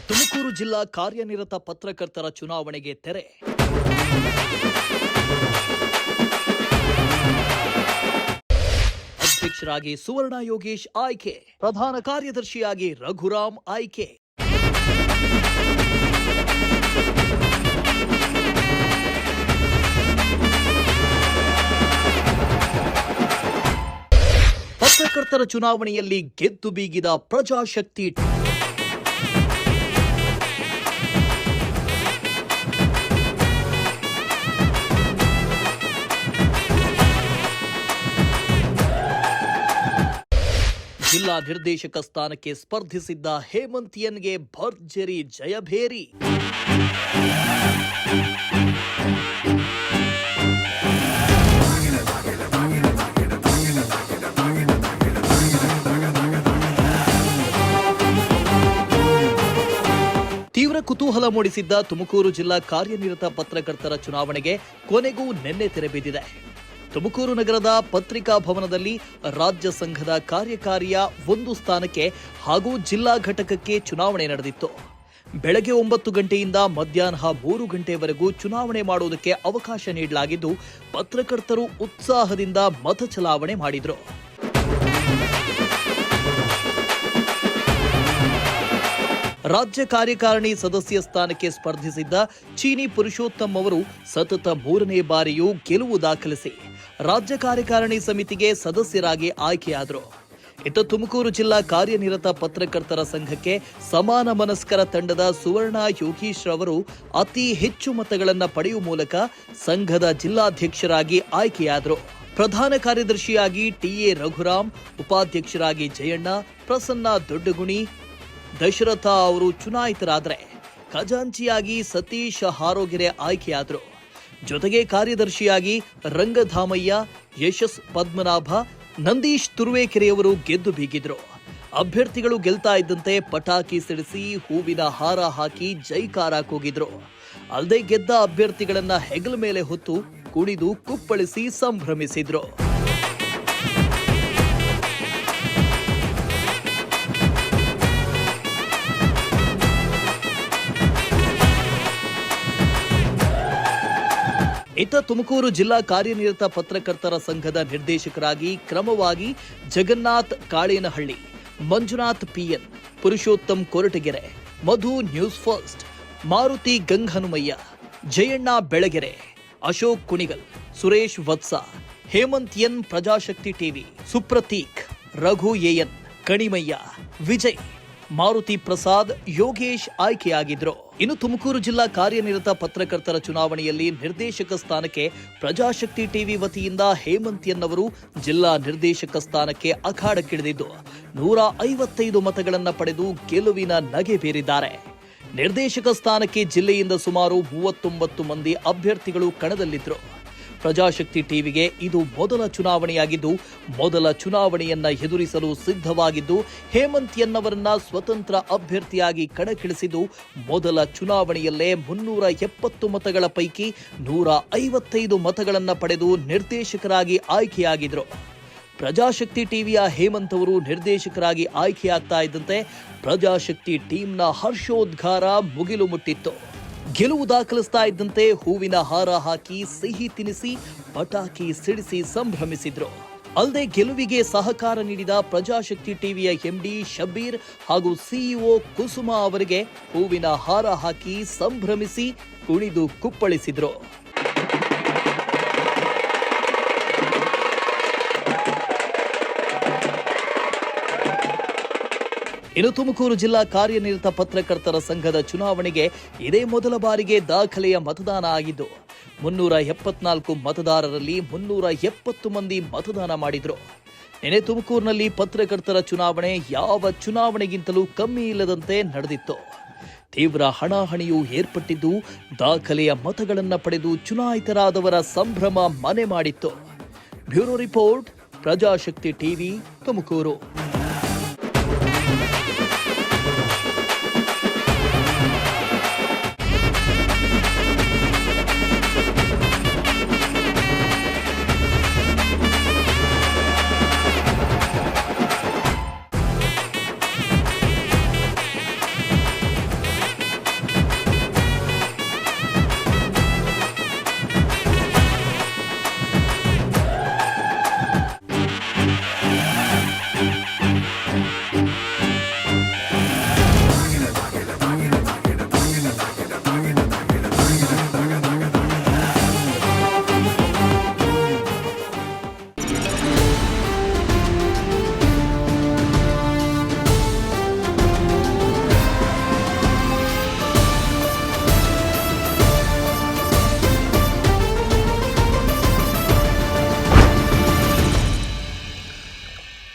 ತುಮಕೂರು ಜಿಲ್ಲಾ ಕಾರ್ಯನಿರತ ಪತ್ರಕರ್ತರ ಚುನಾವಣೆಗೆ ತೆರೆ. ಅಧ್ಯಕ್ಷರಾಗಿ ಸುವರ್ಣ ಯೋಗೇಶ್ ಆಯ್ಕೆ, ಪ್ರಧಾನ ಕಾರ್ಯದರ್ಶಿಯಾಗಿ ರಘುರಾಮ್ ಆಯ್ಕೆ. ಪತ್ರಕರ್ತರ ಚುನಾವಣೆಯಲ್ಲಿ ಗೆದ್ದು ಬೀಗಿದ ಪ್ರಜಾಶಕ್ತಿ. ಜಿಲ್ಲಾ ನಿರ್ದೇಶಕ ಸ್ಥಾನಕ್ಕೆ ಸ್ಪರ್ಧಿಸಿದ್ದ ಹೇಮಂತ್ ಎನ್ಗೆ ಭರ್ಜರಿ ಜಯಭೇರಿ. ತೀವ್ರ ಕುತೂಹಲ ಮೂಡಿಸಿದ್ದ ತುಮಕೂರು ಜಿಲ್ಲಾ ಕಾರ್ಯನಿರತ ಪತ್ರಕರ್ತರ ಚುನಾವಣೆಗೆ ಕೊನೆಗೂ ನಿನ್ನೆ ತೆರೆಬಿದ್ದಿದೆ. ತುಮಕೂರು ನಗರದ ಪತ್ರಿಕಾ ಭವನದಲ್ಲಿ ರಾಜ್ಯ ಸಂಘದ ಕಾರ್ಯಕಾರಿಯ 1 ಸ್ಥಾನಕ್ಕೆ ಹಾಗೂ ಜಿಲ್ಲಾ ಘಟಕಕ್ಕೆ ಚುನಾವಣೆ ನಡೆದಿತ್ತು. ಬೆಳಗ್ಗೆ 9 ಗಂಟೆಯಿಂದ ಮಧ್ಯಾಹ್ನ 3 ಗಂಟೆವರೆಗೂ ಚುನಾವಣೆ ಮಾಡುವುದಕ್ಕೆ ಅವಕಾಶ ನೀಡಲಾಗಿದ್ದು, ಪತ್ರಕರ್ತರು ಉತ್ಸಾಹದಿಂದ ಮತ ಚಲಾವಣೆ ಮಾಡಿದರು. ರಾಜ್ಯ ಕಾರ್ಯಕಾರಿಣಿ ಸದಸ್ಯ ಸ್ಥಾನಕ್ಕೆ ಸ್ಪರ್ಧಿಸಿದ್ದ ಚೀನಿ ಪುರುಷೋತ್ತಮ್ ಅವರು ಸತತ 3ನೇ ಬಾರಿಯೂ ಗೆಲುವು ದಾಖಲಿಸಿ ರಾಜ್ಯ ಕಾರ್ಯಕಾರಿಣಿ ಸಮಿತಿಗೆ ಸದಸ್ಯರಾಗಿ ಆಯ್ಕೆಯಾದರು. ಇತ್ತ ತುಮಕೂರು ಜಿಲ್ಲಾ ಕಾರ್ಯನಿರತ ಪತ್ರಕರ್ತರ ಸಂಘಕ್ಕೆ ಸಮಾನ ಮನಸ್ಕರ ತಂಡದ ಸುವರ್ಣ ಯೋಗೀಶ್ ರವರು ಅತಿ ಹೆಚ್ಚು ಮತಗಳನ್ನು ಪಡೆಯುವ ಮೂಲಕ ಸಂಘದ ಜಿಲ್ಲಾಧ್ಯಕ್ಷರಾಗಿ ಆಯ್ಕೆಯಾದರು. ಪ್ರಧಾನ ಕಾರ್ಯದರ್ಶಿಯಾಗಿ ಟಿಎ ರಘುರಾಮ್, ಉಪಾಧ್ಯಕ್ಷರಾಗಿ ಜಯಣ್ಣ, ಪ್ರಸನ್ನ ದೊಡ್ಡಗುಣಿ, ದಶರಥ ಅವರು ಚುನಾಯಿತರಾದರೆ ಖಜಾಂಚಿಯಾಗಿ ಸತೀಶ್ ಹಾರೋಗೆರೆ ಆಯ್ಕೆಯಾದರು. ಜೊತೆಗೆ ಕಾರ್ಯದರ್ಶಿಯಾಗಿ ರಂಗಧಾಮಯ್ಯ, ಯಶಸ್ ಪದ್ಮನಾಭ, ನಂದೀಶ್ ತುರುವೇಕೆರೆಯವರು ಗೆದ್ದು ಬೀಗಿದ್ರು. ಅಭ್ಯರ್ಥಿಗಳು ಗೆಲ್ತಾ ಇದ್ದಂತೆ ಪಟಾಕಿ ಸಿಡಿಸಿ ಹೂವಿನ ಹಾರ ಹಾಕಿ ಜೈಕಾರ ಕೂಗಿದ್ರು. ಅಲ್ಲದೆ ಗೆದ್ದ ಅಭ್ಯರ್ಥಿಗಳನ್ನ ಹೆಗಲ ಮೇಲೆ ಹೊತ್ತು ಕುಣಿದು ಕುಪ್ಪಳಿಸಿ ಸಂಭ್ರಮಿಸಿದ್ರು. ಇತ್ತ ತುಮಕೂರು ಜಿಲ್ಲಾ ಕಾರ್ಯನಿರತ ಪತ್ರಕರ್ತರ ಸಂಘದ ನಿರ್ದೇಶಕರಾಗಿ ಕ್ರಮವಾಗಿ Jagannath Kalenahalli, Manjunath PN, Purushottam Koratagere, Madhu news first, Maruti Gangahanumaiah, Jayanna Belagere, Ashok Kunigal, Suresh Vatsa, Hemant N Prajashakti TV, Supratheek, Raghu AN, Kanimaiah, Vijay, Maruti Prasad, Yogesh ಆಯ್ಕೆಯಾಗಿದ್ರು. ಇನ್ನು ತುಮಕೂರು ಜಿಲ್ಲಾ ಕಾರ್ಯನಿರತ ಪತ್ರಕರ್ತರ ಚುನಾವಣೆಯಲ್ಲಿ ನಿರ್ದೇಶಕ ಸ್ಥಾನಕ್ಕೆ ಪ್ರಜಾಶಕ್ತಿ ಟಿವಿ ವತಿಯಿಂದ ಹೇಮಂತ್ ಎನ್ ಅವರು ಜಿಲ್ಲಾ ನಿರ್ದೇಶಕ ಸ್ಥಾನಕ್ಕೆ ಅಖಾಡಕ್ಕಿಳಿದಿದ್ದು 155 ಮತಗಳನ್ನು ಪಡೆದು ಗೆಲುವಿನ ನಗೆ ಬೀರಿದ್ದಾರೆ. ನಿರ್ದೇಶಕ ಸ್ಥಾನಕ್ಕೆ ಜಿಲ್ಲೆಯಿಂದ ಸುಮಾರು 39 ಮಂದಿ ಅಭ್ಯರ್ಥಿಗಳು ಕಣದಲ್ಲಿದ್ದರು. ಪ್ರಜಾಶಕ್ತಿ ಟಿವಿಗೆ ಇದು ಮೊದಲ ಚುನಾವಣೆಯಾಗಿದ್ದು, ಮೊದಲ ಚುನಾವಣೆಯನ್ನ ಎದುರಿಸಲು ಸಿದ್ಧವಾಗಿದ್ದು, ಹೇಮಂತ್ ಎನ್ ಅವರನ್ನ ಸ್ವತಂತ್ರ ಅಭ್ಯರ್ಥಿಯಾಗಿ ಕಣಕ್ಕಿಳಿಸಿದ್ದು, ಮೊದಲ ಚುನಾವಣೆಯಲ್ಲೇ 370 ಮತಗಳ ಪೈಕಿ 155 ಮತಗಳನ್ನು ಪಡೆದು ನಿರ್ದೇಶಕರಾಗಿ ಆಯ್ಕೆಯಾಗಿದ್ರು. ಪ್ರಜಾಶಕ್ತಿ ಟಿವಿಯ ಹೇಮಂತ್ ಅವರು ನಿರ್ದೇಶಕರಾಗಿ ಆಯ್ಕೆಯಾಗ್ತಾ ಇದ್ದಂತೆ ಪ್ರಜಾಶಕ್ತಿ ಟೀಮ್ನ ಹರ್ಷೋದ್ಗಾರ ಮುಗಿಲು ಮುಟ್ಟಿತ್ತು. ಗೆಲುವು ದಾಖಲಿಸ್ತಾ ಇದ್ದಂತೆ ಹೂವಿನ ಹಾರ ಹಾಕಿ ಸಿಹಿ ತಿನಿಸಿ ಪಟಾಕಿ ಸಿಡಿಸಿ ಸಂಭ್ರಮಿಸಿದ್ರು. ಅಲ್ಲದೆ ಗೆಲುವಿಗೆ ಸಹಕಾರ ನೀಡಿದ ಪ್ರಜಾಶಕ್ತಿ ಟಿವಿಯ ಎಂಡಿ ಶಬೀರ್ ಹಾಗೂ ಸಿಇಒ ಕುಸುಮಾ ಅವರಿಗೆ ಹೂವಿನ ಹಾರ ಹಾಕಿ ಸಂಭ್ರಮಿಸಿ ಕುಣಿದು ಕುಪ್ಪಳಿಸಿದ್ರು. ಇನ್ನು ತುಮಕೂರು ಜಿಲ್ಲಾ ಕಾರ್ಯನಿರತ ಪತ್ರಕರ್ತರ ಸಂಘದ ಚುನಾವಣೆಗೆ ಇದೇ ಮೊದಲ ಬಾರಿಗೆ ದಾಖಲೆಯ ಮತದಾನ ಆಗಿದ್ದು, 374 ಮತದಾರರಲ್ಲಿ 370 ಮಂದಿ ಮತದಾನ ಮಾಡಿದ್ರು. ನಿನ್ನೆ ತುಮಕೂರಿನಲ್ಲಿ ಪತ್ರಕರ್ತರ ಚುನಾವಣೆ ಯಾವ ಚುನಾವಣೆಗಿಂತಲೂ ಕಮ್ಮಿ ಇಲ್ಲದಂತೆ ನಡೆದಿತ್ತು. ತೀವ್ರ ಹಣಾಹಣಿಯೂ ಏರ್ಪಟ್ಟಿದ್ದು, ದಾಖಲೆಯ ಮತಗಳನ್ನು ಪಡೆದು ಚುನಾಯಿತರಾದವರ ಸಂಭ್ರಮ ಮನೆ ಮಾಡಿತ್ತು. Bureau report, Prajashakti TV, Tumakuru.